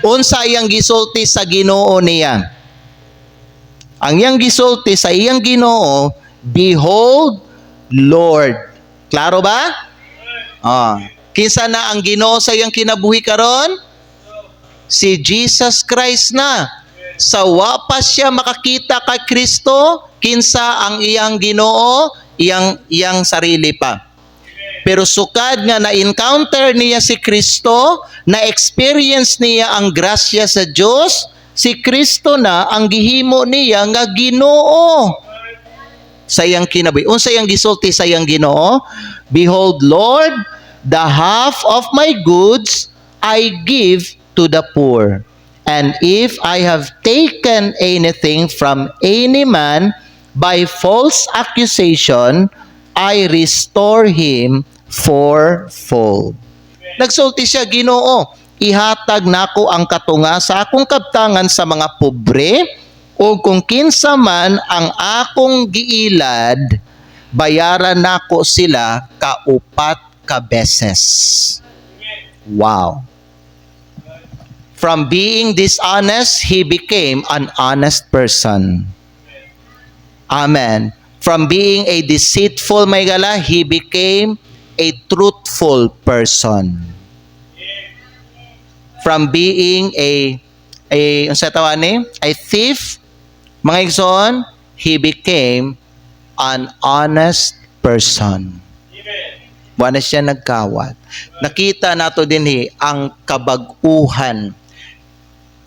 Unsa iyang gisulti sa Ginoo niya? Ang iyang gisulti sa iyang Ginoo, behold, Lord. Klaro ba? Kinsa na ang Ginoo sa iyang kinabuhi karon? Si Jesus Christ na. Sa wa pa siya makakita kay Kristo, kinsa ang iyang Ginoo, iyang sarili pa. Pero sukad nga na-encounter niya si Kristo, na-experience niya ang grasya sa Diyos, si Kristo na ang gihimo niya nga Ginoo. Sayang kinabuhi. Unsa yang gisulti sayang Ginoo? Behold, Lord, the half of my goods I give to the poor. And if I have taken anything from any man by false accusation, I restore him fourfold. Nagsulti siya, Ginoo, ihatag nako ang katunga sa akong kabtangan sa mga pobre, o kung kinsa man ang akong giilad, bayaran nako sila kaupat ka beses. Wow. From being dishonest, he became an honest person. Amen. From being a deceitful maygala, he became a truthful person. From being a thief, mga igsoon, he became an honest person. Wala siya nagkawat. Nakita nato din ang kabag-uhan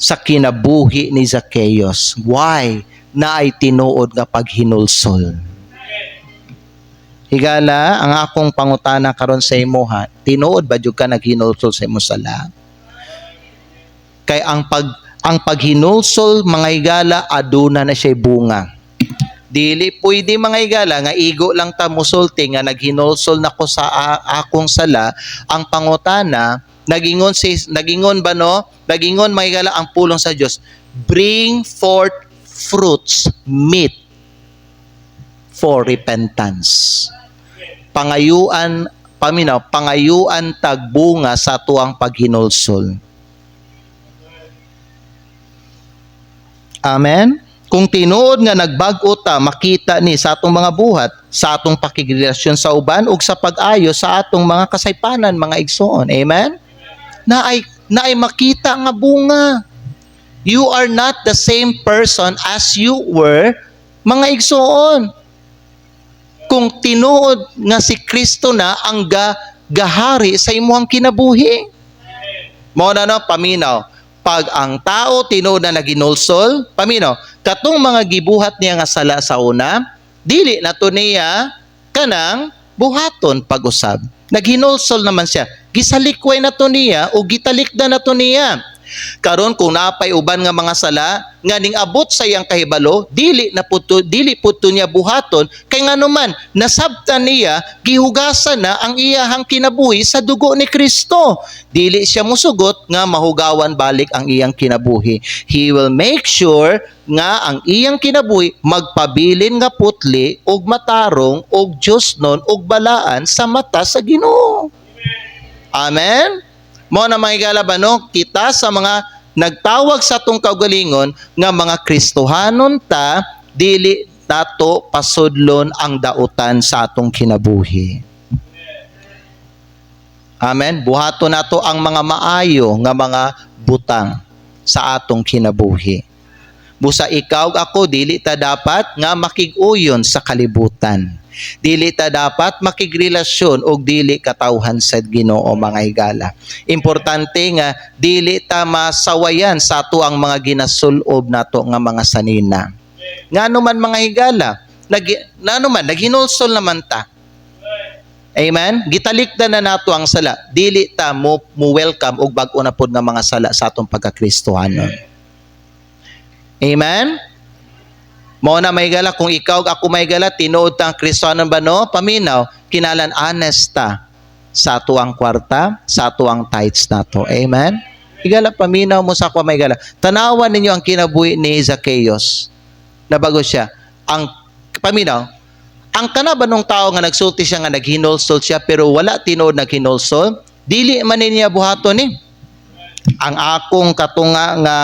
sa kinabuhi ni Zacchaeus. Why? Na ay tinuod nga paghinulsol. Higala, ang akong pangutana karon sa imuha, tinuod ba jud ka naghinulsol sa imong sala? Kay ang paghinulsol, mga higala, aduna na siya bunga. Dili pwede, mga higala, nga igo lang ta musulti nga naghinulsol nako sa akong sala. Ang pangutana, nagingon mga higala ang pulong sa Dios, bring forth fruits meet for repentance. Pangayuan tagbunga sa tuang paghinulsol. Amen. Kung tinuod nga nagbag-o ta, makita ni sa atong mga buhat, sa atong pakigrelasyon sa uban ug sa pag-ayo sa atong mga kasaypanan, mga igsoon. Amen. Naay makita nga bunga. You are not the same person as you were, mga igsoon. Kung tinuod nga si Kristo na ang gahari sa imuhang kinabuhi. Mao na paminaw. Pag ang tao tinuod na naginulsol, paminaw, katong mga gibuhat niya nga sala sa una, dili na to niya kanang buhaton pag-usab. Naghinulsol naman siya. Gisalikway na to niya o gitalikda na to niya. Karon kung napay uban nga mga sala nga ning abot sa iyang kahibalo, dili pudto niya buhaton kay nganuman nasabtan niya gihugasan na ang iyahang kinabuhi sa dugo ni Kristo. Dili siya musugot nga mahugawan balik ang iyang kinabuhi. He will make sure nga ang iyang kinabuhi magpabilin nga putli og matarong og Diosnon og balaan sa mata sa Ginoo. Amen. Mo na mga higala ba kita sa mga nagtawag sa atong kaugalingon nga mga Kristohanon ta, dili nato pasudlon ang dautan sa atong kinabuhi. Amen. Buhaton nato ang mga maayo nga mga butang sa atong kinabuhi. Busa ikaw ako, dili ta dapat nga makig-uyon sa kalibutan. Dili ta dapat makigrelasyon og dili katawhan sa Ginoo, mga higala. Importante nga dili ta masawayan sa ato ang mga ginasulob nato nga mga sanina. Ngano man, mga higala, naghinulsol naman ta. Amen. Gitalikdan na nato ang sala. Dili ta mo welcome og bag-o na pod nga mga sala sa atong pagka-Kristohanon. Amen. Mao na may gala, kung ikaw ako may gala, tinuod ta ang Kristohanon ba paminaw, kinalan honesta sa tuang kwarta, sa tuang tithes nato. Amen? Igala, paminaw mo sa ako may gala. Tanawan ninyo ang kinabuhi ni Zacchaeus. Nabago siya. Ang paminaw, ang kana ba nung tao nga nagsulti siya nga naghinulsol siya, pero wala tinuod naghinulsol, dili man niya buhaton ni. Ang akong katunga nga,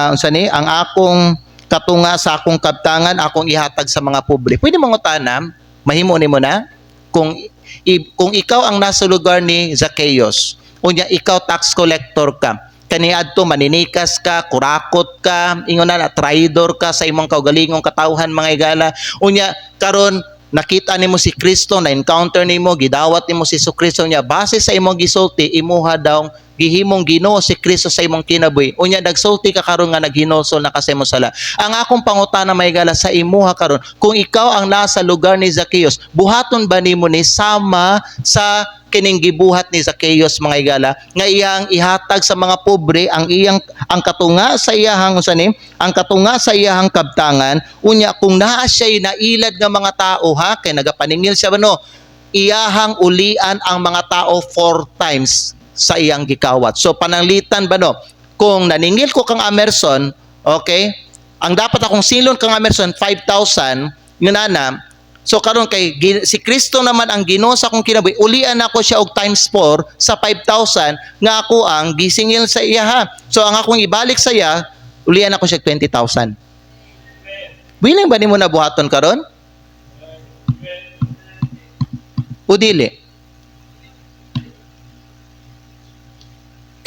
ang akong katunga sa akong kabtangan, akong ihatag sa mga pobre. Pwede mong utanam, mahimo ni mo na, kung ikaw ang nasa lugar ni Zacchaeus, unya ikaw tax collector ka, kaniadto maninikas ka, kurakot ka, ingon na traidor ka sa imong kaugalingong katawhan mga higala. Unya karon nakita nimo si Kristo, na encounter nimo, gidawat nimo si Kristo niya, base sa imong gisulti, imuha daw gihimong Ginoo si Kristo sa imong kinabuhi. Unya nagsulti ka karon nga naghinosol na kasi mo sala. Ang akong pangutana may gala sa imuha karon, kung ikaw ang nasa lugar ni Zacchaeus, buhaton ba nimo ni sama sa kining gibuhat ni Zacchaeus mga higala, nga iyang ihatag sa mga pobre ang katunga sa iyahang usanim, ang katunga sa iyahang kabtangan. Unya kung naa siya nailad nga mga tao ha, kay nagapaningil siya no, iyahang ulian ang mga tao 4 times sa iyang gikawat. So pananglitan ba no, kung naningil ko kang Emerson, okay, ang dapat akong silon kang Emerson 5,000 yun na. So karon kay si Kristo naman ang Ginoo sa akong kinabuhi, ulian ako siya og times 4 sa 5,000 nga ako ang gisingil sa iya ha. So ang akong ibalik sa iya, ulian ako siya 20,000. Willing ba nimo na buhaton karon? O dili?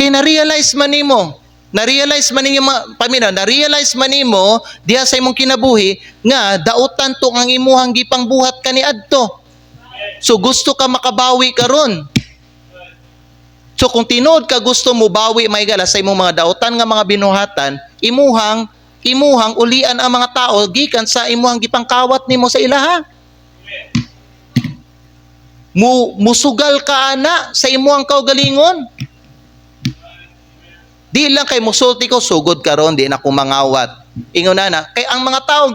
Kay na-realize man nimo, na-realize man ninyo pamina, na-realize man nimo diha sa imong kinabuhi nga dautan to ang imuhang gipang buhat kaniadto. So gusto ka makabawi karon. So kung tinuod ka gusto mo bawi may gala sa imong mga dautan nga mga binuhatan, imuhang ulian ang mga tao gikan sa imuhang gipang kawat nimo sa ilaha. Musugal ka ana sa imuhang kaugalingon. Di lang kay musulti ko, sugod karon di na ko mangawat. Ingon na, kay ang mga tao,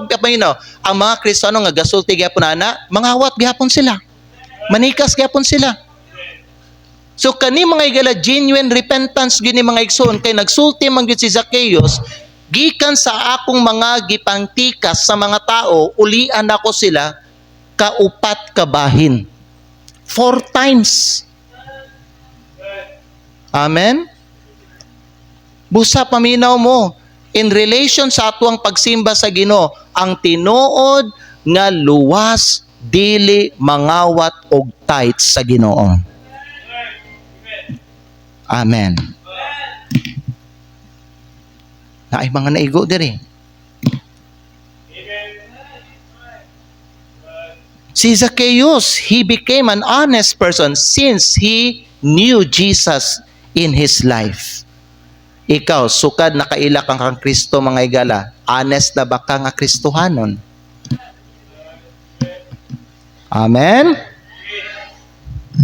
ang mga Kristiyano nga gasulti gyapon na, mangawat gyapon sila. Manikas gyapon sila. So kani mga igala, genuine repentance gini mga igsoon, kay nagsulti man gyud si Zacchaeus, gikan sa akong mga gipangtikas sa mga tao, ulian ako sila, kaupat kabahin. 4 times. Amen? Busa paminaw mo, in relation sa atuang pagsimba sa Ginoo, ang tinuod nga luwas dili mangawat og tithes sa Ginoo. Amen. Naay mga naigo diri. Si Zacchaeus, he became an honest person since he knew Jesus in his life. Ikaw, sukad nakaila kang kang Kristo mga igala, honest na ba ka nga Kristohanon? Amen?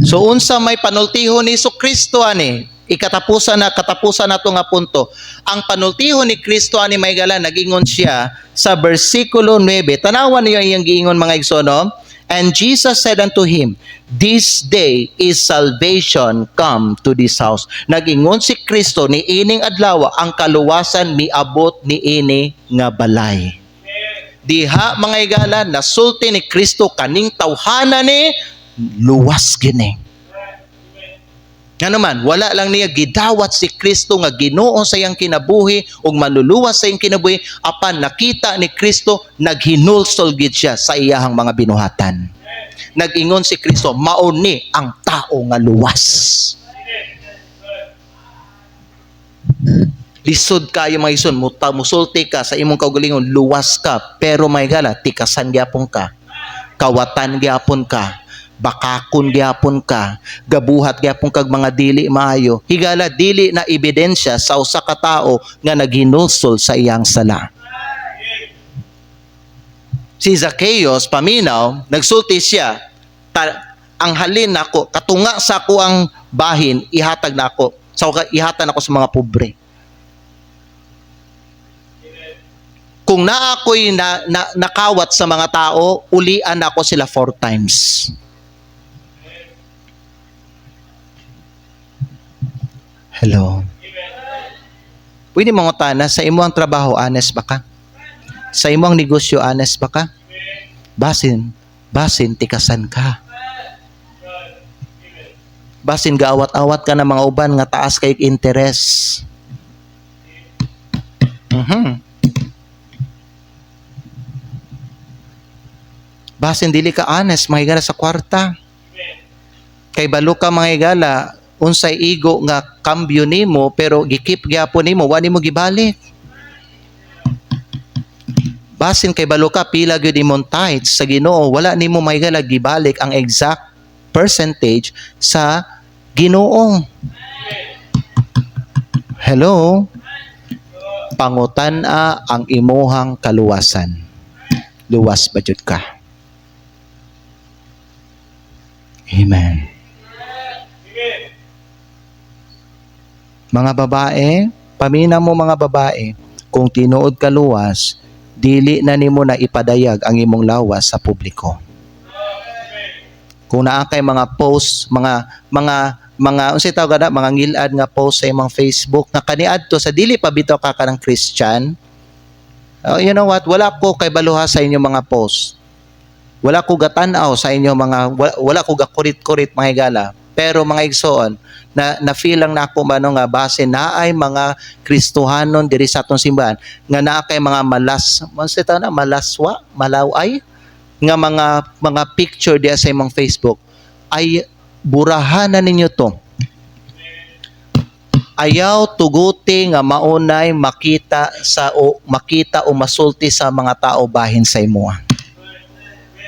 So unsa may panultihon ni Kristo ani, katapusan na to nga punto. Ang panultihon ni Kristo ani mga igala, nagingon siya sa versikulo 9. Tanawan niyo iyang giingon mga igsoon. And Jesus said unto him, this day is salvation come to this house. Nagingon si Kristo ni ining adlaw ang kaluwasan miabot ni ini nga balay. Diha mga igala, nasulti ni Kristo kaning tawhana ni luwas gini. Nga naman, wala lang niya gidawat si Kristo nga Ginoo sa iyang kinabuhi ug manluluwas sa iyang kinabuhi, apan nakita ni Kristo naghinulsol gid siya sa iyahang mga binuhatan. Nag-ingon si Kristo, mauni ang tao nga luwas. Lisod kayo mga ison, musulti ka sa imong kaugalingon, luwas ka, pero may gala, tikasan gyapon ka, kawatan gyapon ka, bakakon gyapon ka, gabuhat gyapon kag mga dili maayo. Higala dili na ebidensya sa usa ka tawo nga naghinulsol sa iyang sala. Si Zacchaeus paminaw, nagsulti siya, ang halin nako, katunga sa ako ang bahin, ihatag nako. So ihatag nako sa mga pobre. Kung na ako'y nakawat sa mga tao, ulian ako sila 4 times. Hello. Pwede mong utana, sa imo ang trabaho, honest ba ka? Sa imo ang negosyo, honest ba ka? Basin, tikasan ka. Basin, gaawat-awat ka ng mga uban nga taas kay interest. Basin, dili ka honest, mga higala sa kwarta. Kay balo ka mga higala, unsay igo nga kambyo nimo pero gikip gyapon nimo wa nimo gibalik. Basin kay balo ka pila gyud imong tithes sa Ginoo, wala nimo mahigala gibalik ang exact percentage sa Ginoo. Hello? Pangutan-a ang imuhang kaluwasan. Luwas ba jud ka? Amen. Mga babae, pamina mo mga babae, kung tinuod ka luwas, dili na nimo na ipadayag ang imong lawas sa publiko. Kung naa kay mga post, mga unsay tawag na mga ngilad nga post sa imong Facebook nga kaniadto sa dili pa bitaw ka kanang Christian. You know what? Wala ko kay baluha sa inyong mga post. Wala ko gatan-aw sa inyong mga wala ko gakurit-kurit mga higala. Pero mga igsoon, na feel lang na ako mano nga base na ay mga Kristohanon diri sa atong simbahan nga naa kay mga malaswa, malaway nga mga picture diya sa imong Facebook ay burahanan ninyo to. Ayaw tuguti nga maunay makita o masulti sa mga tao bahin sa imo.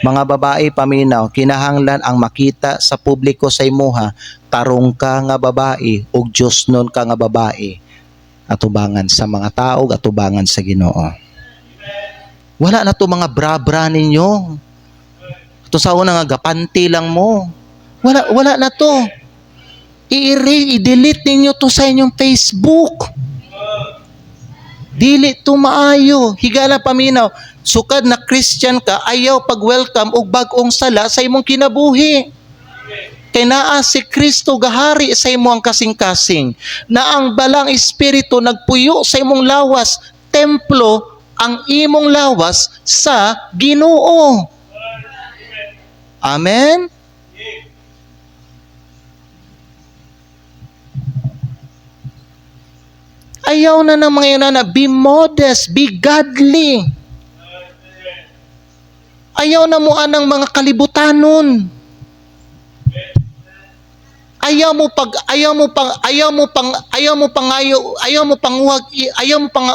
Mga babae paminaw, kinahanglan ang makita sa publiko sa imuha, tarong ka nga babae ug Dios nun ka nga babae. Atubangan sa mga tao, atubangan sa Ginoo. Wala na to mga bra-bra ninyo. Ito sa una nga gapanti lang mo. Wala na to. I-delete ninyo to sa inyong Facebook. Dili to maayo. Higala paminaw. Sukad na Christian ka, ayaw pag-welcome og bag-ong sala sa imong kinabuhi. Kay naa si Kristo gahari sa imong kasing-kasing. Na ang balang espiritu nagpuyo sa imong lawas. Templo ang imong lawas sa Ginoo. Amen? Ayaw na ng mga yun na be modest, be godly. Ayaw na mo anang mga kalibutannon. Ayaw mo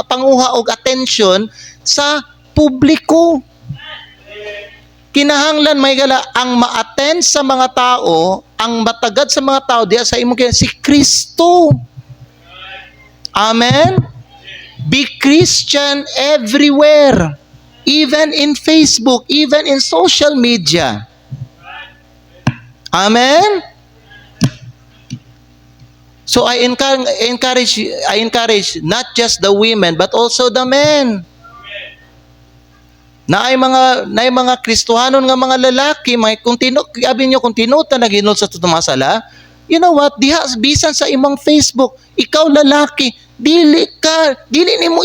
panguha og attention sa publiko. Kinahanglan may gala ang ma-attend sa mga tao, ang matagad sa mga tao diya sa imong si Kristo. Amen. Be Christian everywhere. Even in Facebook, even in social media. Amen? So I encourage not just the women but also the men. Na ay mga Kristohanon nga mga lalaki, may kung tinuta na ginol sa tumasala, you know what? Diha bisan sa imong Facebook, ikaw lalaki, dili nimo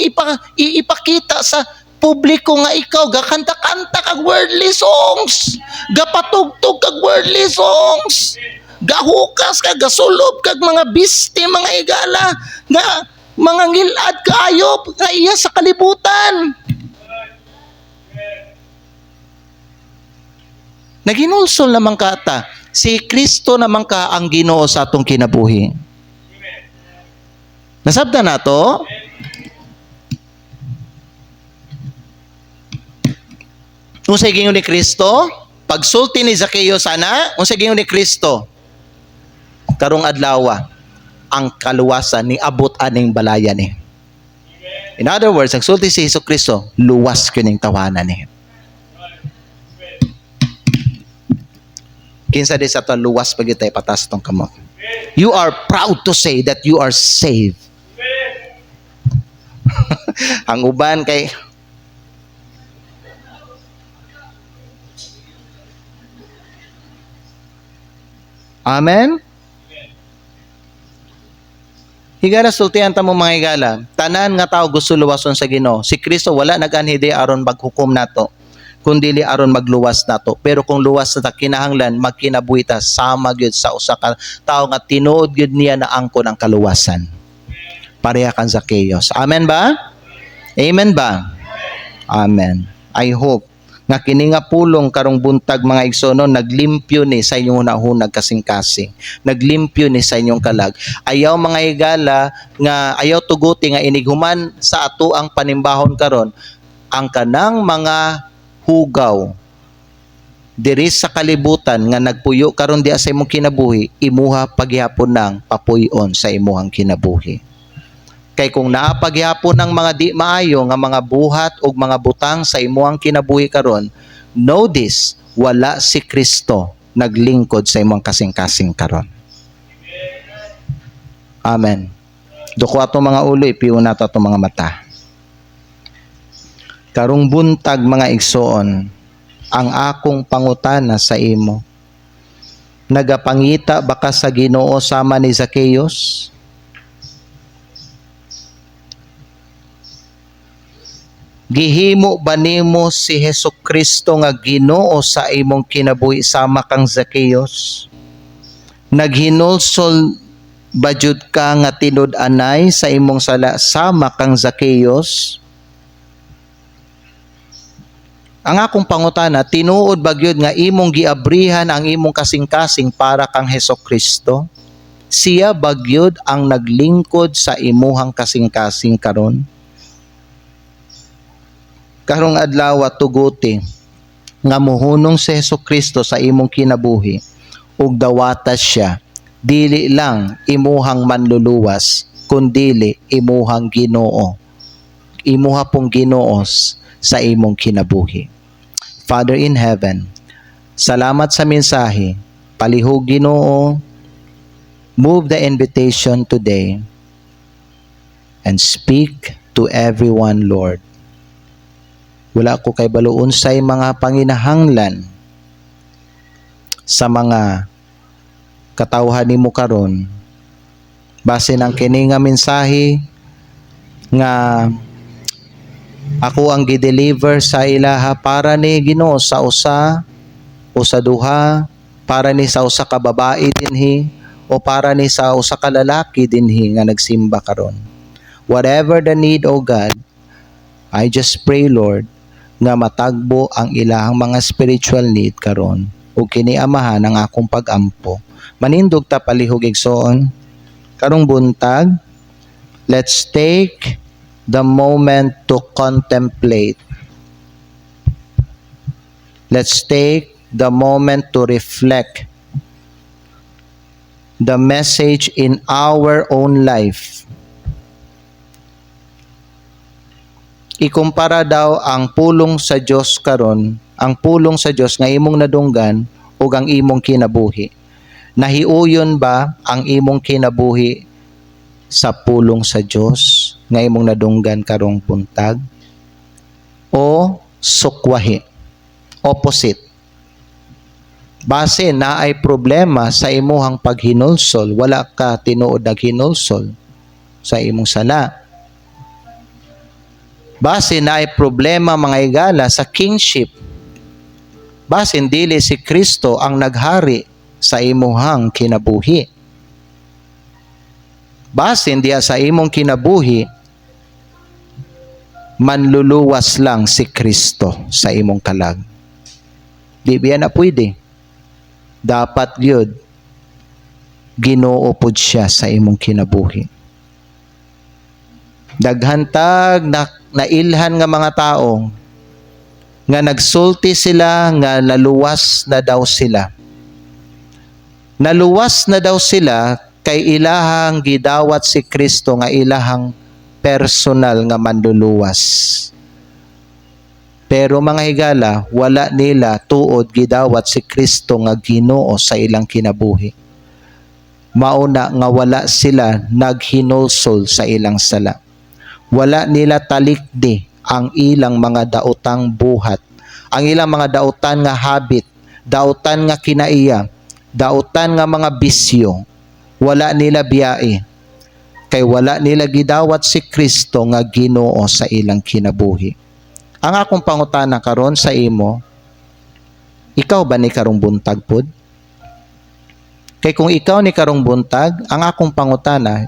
ipakita sa publiko nga ikaw gakanta-kanta kag worldly songs, gapatugtog kag worldly songs, gahukas kag gasulob kag mga biste, mga igala nga mga ngilad kaayo nga iya sa kalibutan. Naginulsol naman ka ta. Si Kristo naman ka ang Ginoo sa atong kinabuhi. Nasabda na to? Unsay gingon ni Kristo? Pagsulti ni Zacchaeus sana, unsay gingon ni Kristo? Karong adlaw ang kaluwasan ni abot aning balayan ni. In other words, ang sulti si Jesucristo, luwas kining tawanan ni. Kinsa di sa to luwas pag itay patas tong kamot. You are proud to say that you are saved. Ang uban kay Amen? Higala sultihan ta mo mga higala. Tanan nga tao gusto luwason sa Ginoo. Si Kristo wala nag-anhidi aron maghukom nato, kundi aron magluwas nato. Pero kung luwas na ta kinahanglan magkinabuhi ta sama gyud sa usa ka tawo nga tinuod gyud niya na angkon ang kaluwasan. Pareha kan Zacchaeus. Amen ba? Amen ba? Amen. I hope nga kini nga pulong karong buntag mga igsoon naglimpyo ni sa inyong hunahunag kasing-kasing, naglimpyo ni sa inyong kalag. Ayaw mga higala nga ayaw tuguti nga inighuman sa ato ang panimbahon karon ang kanang mga hugaw diri sa kalibutan nga nagpuyo karon diha sa imong kinabuhi, imuha pagyapon nang papuy-on sa imong kinabuhi. Kay kung naapagyapon ng mga di maayo nga mga buhat o mga butang sa imuang kinabuhi karon, know this, wala si Kristo naglingkod sa imong kasing-kasing karon. Amen. Duko ato mga ulo, ipiuna nato ato mga mata. Karong buntag mga igsoon, ang akong pangutana sa imo, nagapangita ba ka sa Ginoo sama ni Zacchaeus? Gihimo ba nimo si Hesukristo nga Ginoo sa imong kinabuhi sama kang Zacchaeus? Naghinulsol ba jud ka nga tinud-anay sa imong sala sama kang Zacchaeus? Ang akong pangutana, tinuod ba gyud nga imong giabrihan ang imong kasing-kasing para kang Hesukristo? Siya ba gyud ang naglingkod sa imuhang kasing-kasing karon? Karong adlaw tuguti nga mohunong si Hesukristo sa imong kinabuhi ug dawatas siya, dili lang imuhang manluluwas kundili imuhang Ginoo, imuha pong Ginoos sa imong kinabuhi. Father in heaven, salamat sa mensahe, palihog Ginoo, move the invitation today and speak to everyone, Lord. Wala ko kay baluon say mga panginahanglan sa mga katawhan nimo karon. Base ng kini nga mensahe nga ako ang gi-deliver sa ilaha para ni Ginoo sa usa o sa duha, para ni sa usa ka babae dinhi o para ni sa usa ka lalaki dinhi nga nagsimba karon. Whatever the need, O God, I just pray, Lord, nga matagbo ang ilahang mga spiritual need karon ug kini amahan ang akong pag-ampo. Manindog ta palihog igsoon karong buntag. Let's take the moment to contemplate. Let's take the moment to reflect the message in our own life. Ikumpara daw ang pulong sa Dios karon, ang pulong sa Dios nga imong nadunggan ug ang imong kinabuhi. Nahiuyon ba ang imong kinabuhi sa pulong sa Dios nga imong nadunggan karong buntag? O sukwahi? Opposite. Base na ay problema sa imuhang paghinulsol, wala ka tinuod naghinulsol sa imong sala. Base na ay problema mga higala sa kingship. Base dili si Kristo ang naghari sa imuhang kinabuhi. Base diya sa imong kinabuhi, manluluwas lang si Kristo sa imong kalag. Di biya na pwede. Dapat yun, Ginoo pod siya sa imong kinabuhi. Daghantag nailhan nga mga tao nga nagsulti sila nga naluwas na daw sila. Naluwas na daw sila kay ilahang gidawat si Kristo nga ilahang personal nga manluluwas. Pero mga higala, wala nila tuod gidawat si Kristo nga Ginoo sa ilang kinabuhi. Mauna nga wala sila naghinulsol sa ilang sala. Wala nila talikdi ang ilang mga daotang buhat, ang ilang mga daotan nga habit, daotan nga kinaiya, daotan nga mga bisyo. Wala nila biyae. Kay wala nila gidawat si Kristo nga Ginoo sa ilang kinabuhi. Ang akong pangutana karon sa imo, ikaw ba ni karong buntag pod? Kay kung ikaw ni karong buntag, ang akong pangutana,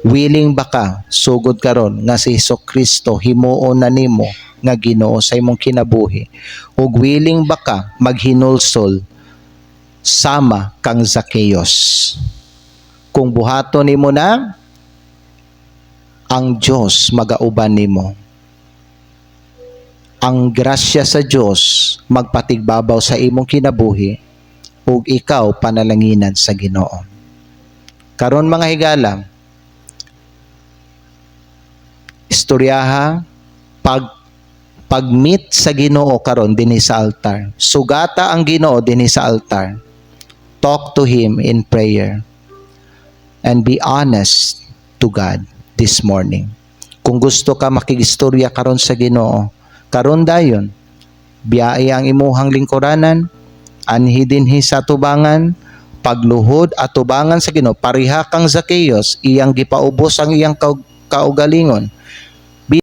Willing ba ka sugod karon nga si Hesukristo himuon na nimo nga Ginoo sa imong kinabuhi? Ug willing ba ka maghinulsol sama kang Zacchaeus? Kung buhaton nimo na, ang Diyos magauban nimo. Ang grasya sa Diyos magpatigbabaw sa imong kinabuhi ug ikaw panalanginan sa Ginoo. Karon mga higala, istoryaha pag-meet sa Ginoo karon dinhi sa altar. Sugata ang Ginoo dinhi sa altar. Talk to Him in prayer and be honest to God this morning. Kung gusto ka makigistorya karon sa Ginoo, karon dayon, biyae ang imuhang lingkuranan, anhi dinhi sa tubangan, pagluhod at tubangan sa Ginoo. Pareha kang Zacchaeus, iyang gipaubos ang iyang kaugalingon.